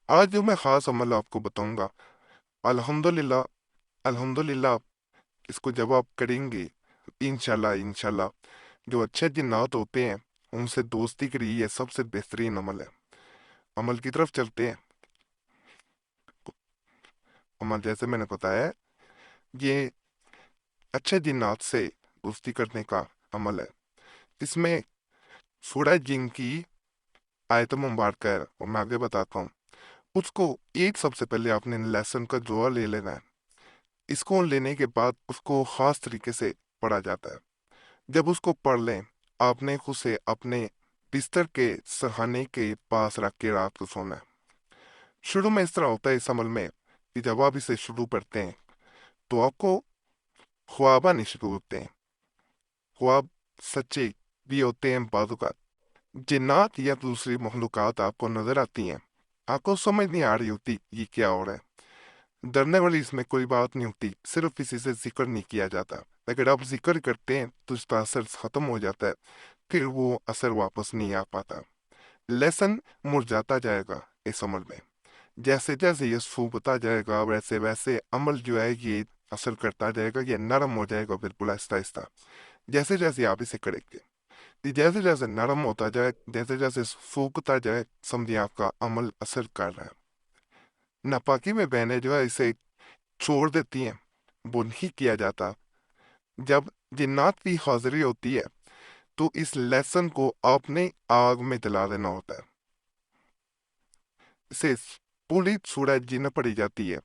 आज जो मैं ख़ास अमल आपको बताऊंगा, अल्हम्दुलिल्लाह, अल्हम्दुलिल्लाह, इसको जब आप करेंगे, इंशाल्लाह इंशाल्लाह, जो अच्छे जिन्नात होते हैं उनसे दोस्ती करिए, ये सबसे बेहतरीन अमल है। अमल की तरफ चलते हैं। अमल जैसे मैंने बताया, ये अच्छे जिन्नात से दोस्ती करने का अमल है। इसमें सूरज जिन की आयत मुबारक है, और मैं आगे बताता हूँ। उसको एक सबसे पहले आपने लेसन का दुआ ले लेना है। इसको लेने के बाद उसको खास तरीके से पढ़ा जाता है। जब उसको पढ़ लें, आपने उसे अपने बिस्तर के सरहाने के पास रख के रात को सोना है। शुरू में इस तरह होता है इस अमल में कि जब आप इसे शुरू करते हैं तो आपको ख्वाब आने शुरू होते हैं। ख्वाब सच्चे भी होते हैं, बाज़ जिन्नात या दूसरी मखलूकात आपको नजर आती हैं। आपको समझ नहीं आ रही होती ये क्या हो रहा है। डरने वाली इसमें कोई बात नहीं होती, सिर्फ इसी से जिक्र नहीं किया जाता। अगर आप जिक्र करते हैं तो इसका असर खत्म हो जाता है, फिर वो असर वापस नहीं आ पाता। लेसन मुरझाता जाएगा इस अमल में। जैसे जैसे ये सूखता जाएगा वैसे वैसे अमल जो है ये असर करता जाएगा, ये नरम हो जाएगा बिल्कुल आहिस्ता आहिस्ता। जैसे जैसे आप इसे करेंगे, जैसे जैसे नरम होता जाए, जैसे जैसे सूखता जाए, समझिए आपका अमल असर कर रहा है। नापाकी में बहनें जो है इसे छोड़ देती हैं, वो नहीं किया जाता। जब जिन्नात की हाजिरी होती है तो इस लेसन को आपने आग में जला देना होता है। इसे पूरी सूरज जिन्न पड़ी जाती है,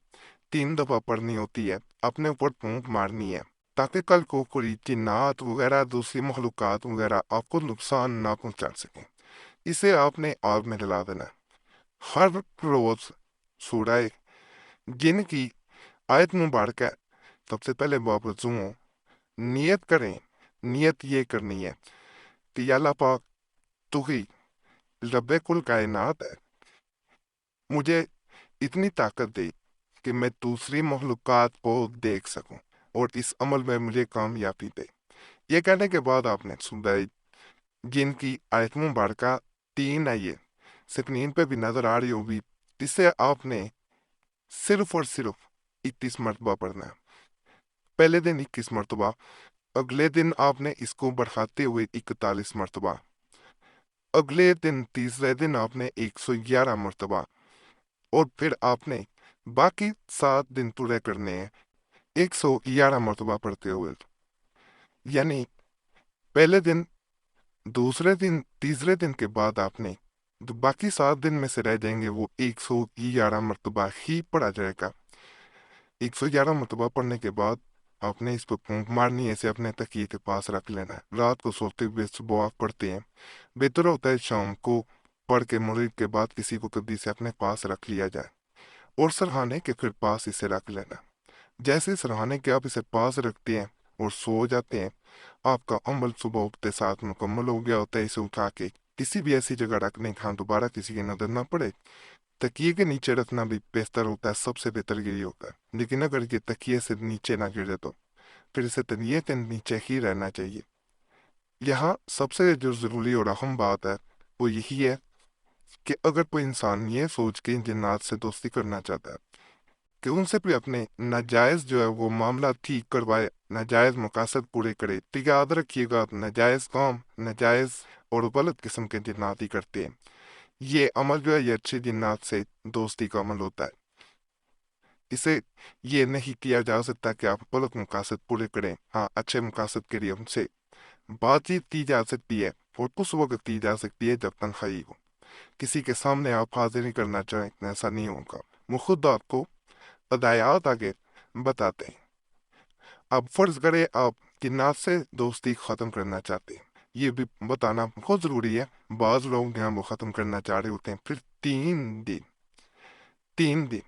3 दफा पढ़नी होती है, अपने ऊपर फूंक मारनी है, ताकि कल को कोई जिन्नात वगैरह दूसरी मखलूकात वगैरह आपको नुकसान ना पहुंचा सके। इसे आपने आग में जला देना है। हर रोज सूरह जिन की आयत मुबारक है, सबसे पहले बावजू नियत करें। नियत ये करनी है कि या अल्लाह पाक, तू ही रब्बे कुल कायनात है, मुझे इतनी ताकत दे कि मैं दूसरी मखलूकात को देख सकूं, और इस अमल में मुझे कामयाबी दे। ये कहने के बाद आपने सूरह जिन की आयत मुबारक 3 है, ये स्क्रीन पे भी नजर आ रही होगी। इसे आपने सिर्फ और सिर्फ 31 मरतबा पढ़ना है। पहले दिन 21 मरतबा, अगले दिन आपने इसको बढ़ाते हुए 41 मरतबा, अगले दिन तीसरे दिन आपने 111 मरतबा, और फिर आपने बाकी 7 दिन पूरे करने हैं 111 मरतबा पढ़ते हुए। यानी पहले दिन, दूसरे दिन, तीसरे दिन के बाद आपने जो बाकी 7 दिन में से रह जाएंगे वो 111 मरतबा ही पढ़ा जाएगा। 111 मरतबा पढ़ने के बाद आपने इस पर फूंक मारनी है, इसे अपने तकिए के पास रख लेना है। रात को सोते हुए सुबह आप पढ़ते हैं। बेहतर होता है शाम को पढ़ के मगरिब के बाद किसी को कभी से अपने पास रख लिया जाए, और सरहाने के फिर पास इसे रख लेना। जैसे सरहाने के आप इसे पास रखते हैं और सो जाते हैं, आपका अमल सुबह उठते साथ मुकम्मल हो गया होता है। इसे उठा के किसी भी ऐसी जगह रखने का दोबारा किसी की नजर ना पड़े। तकिए के नीचे रखना भी बेहतर होता है, सबसे बेहतर यही होता है। लेकिन अगर ये तकिए से नीचे ना गिरे तो फिर इसे तकिए के नीचे ही रहना चाहिए। यहाँ सबसे जो जरूरी और अहम बात है वो यही है कि अगर कोई इंसान ये सोच के जिन्नात से दोस्ती करना चाहता है कि उनसे भी अपने नाजायज जो है वो मामला ठीक करवाए, नाजायज मकासद पूरे करे, तो याद रखिएगा नाजायज काम, नाजायज और गलत किस्म के जिन्नात ही करते हैं। ये अमल जो है ये अच्छे जिन्नात से दोस्ती का अमल होता है। इसे ये नहीं किया जा सकता कि आप गलत मकासद पूरे करें। हाँ, अच्छे मकासद के लिए उनसे बातचीत की जा सकती है, और उस वक्त की जा सकती है जब तनख्वाही हो। किसी के सामने आप हाजिर नहीं करना चाहें, ऐसा नहीं होगा। वो खुद आपको हदायत आगे बताते हैं। अब फर्ज करें आप जिन्नात से दोस्ती खत्म करना चाहते हैं, ये भी बताना बहुत जरूरी है। बाज लोग यहाँ वो खत्म करना चाह रहे होते हैं, फिर 3 दिन, 3 दिन,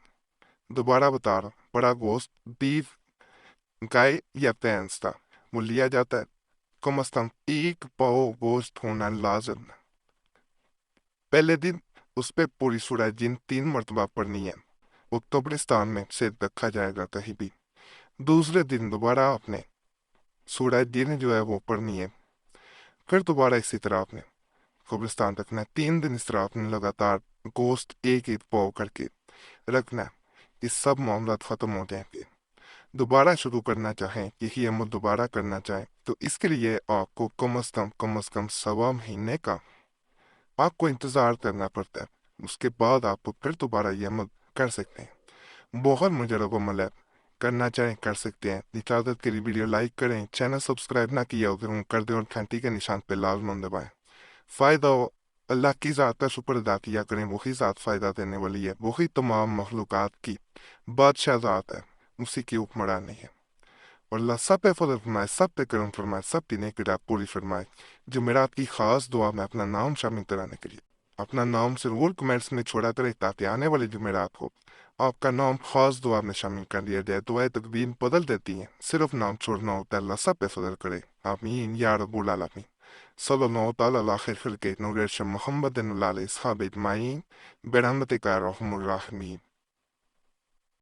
दोबारा बता रहा हूँ, बड़ा गोश्त, बीफ, गाय या भैंस था, वो लिया जाता है। कम अज कम 1 पाव गोश्त होना लाजम है। पहले दिन उस पे पूरी सूरह जिन 3 मरतबा पढ़नी है, वो कब्रिस्तान में से रखा जाएगा कहीं भी। दूसरे दिन दोबारा आपने सूरह जिन जो है वो पढ़नी है, फिर दोबारा इसी तरह आपने कब्रिस्तान रखना है। 3 दिन इस तरह आपने लगातार गोश्त एक एक पाव करके रखना है। ये सब मामला ख़त्म हो जाएंगे। दोबारा शुरू करना चाहें, यही अमल दोबारा करना चाहें, तो इसके लिए आपको कम अज़ कम 1.25 महीने का आपको इंतज़ार करना पड़ता है। उसके बाद आपको फिर दोबारा ये अमल कर सकते हैं। बहुत मुजरब अमल है, करना चाहें कर सकते हैं। इजाज़त के लिए वीडियो लाइक करें, चैनल सब्सक्राइब ना किया हो तो कर दें और घंटी के निशान पर लाजमन दबाएं। फ़ायदा हो अल्लाह की ज़ात का शुक्र अदा किया करें, वही ज़ात फ़ायदा देने वाली है, वही तमाम मखलूक़ात की बादशाह ज़ात है, उसी की हुक्मरानी है। और अल्लाह सब पे फजल फरमाए, सब पे करम फरमाए, सब की नेकी रात पूरी फरमाए। जुमेरात की खास दुआ में अपना नाम शामिल कराने के लिए अपना नाम जरूर कमेंट्स में छोड़ा करें, ताकि आने वाले जुमेरात को आपका नाम खास दुआ में शामिल कर लिया जाए। दुआएं तकदीर बदल देती हैं, सिर्फ नाम छोड़ना होता है। अल्लाह सब पे फजल करे, आमीन या रब्बुल आलमीन। सल्लल्लाहु तआला अला खैर खल्क़िही नूर अर्श मुहम्मदिन व अला आलिहि व अस्हाबिही अजमईन बिरहमतिका या अर्हमुर राहिमीन।